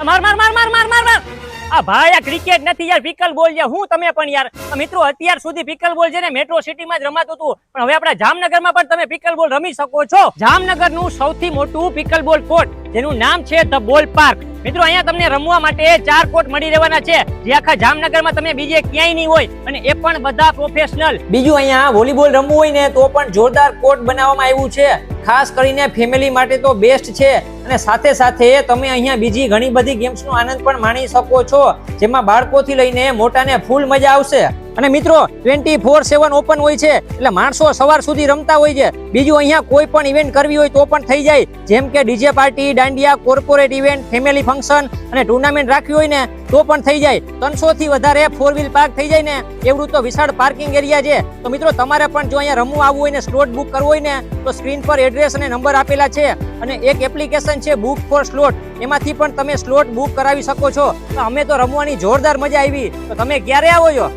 માર માર માર માર માર માર માર આ ભાઈ આ ક્રિકેટ નથી યાર, પિકલ બોલ છે. હું તમે પણ યાર મિત્રો અત્યાર સુધી પિકલ બોલ છે ને મેટ્રો સિટીમાં જ રમાતું હતું, પણ હવે આપણા જામનગરમાં પણ તમે પિકલ બોલ રમી શકો છો. જામનગરનું સૌથી મોટું પિકલ બોલ કોર્ટ જેનું નામ છે ધ બોલ પાર્ક. મિત્રો અહીંયા તમને રમવા માટે 4 કોર્ટ મળી રહેવાના છે, જે આખા જામનગરમાં તમે બીજે ક્યાંય નહીં હોય, અને એ પણ બધા પ્રોફેશનલ. બીજું અહીંયા વોલીબોલ રમવું હોય ને તો પણ જોરદાર કોર્ટ બનાવવામાં આવ્યું છે, ખાસ કરીને ફેમિલી માટે તો બેસ્ટ છે. અને સાથે સાથે તમે અહીંયા બીજી ઘણી બધી ગેમ્સનો આનંદ પણ માણી શકો છો, જેમાં બાળકોથી લઈને મોટાને ફૂલ મજા આવશે. અને મિત્રો 24/7 ઓપન હોય છે, એટલે માણસો સવાર સુધી રમતા હોય છે. બીજું અહીંયા કોઈ પણ ઇવેન્ટ કરવી હોય તો પણ થઈ જાય, જેમ કે DJ party, dandiya, corporate event, family function અને ટુર્નામેન્ટ રાખવી હોય ને તો પણ થઈ જાય. 300 થી વધારે 4 વ્હીલ પાર્ક થઈ જાય ને એવડું તો વિશાળ પાર્કિંગ એરિયા છે. તો મિત્રો તમારે પણ જો અહીંયા રમવું આવવું હોય ને સ્લોટ બુક કરવો હોય ને તો સ્ક્રીન પર એડ્રેસ અને નંબર આપેલા છે, અને એક એપ્લિકેશન છે બુક ફોર સ્લોટ, એમાંથી પણ તમે સ્લોટ બુક કરાવી શકો છો. તો અમે તો રમવાની જોરદાર મજા આવી. તો તમે ક્યારે આવો છો?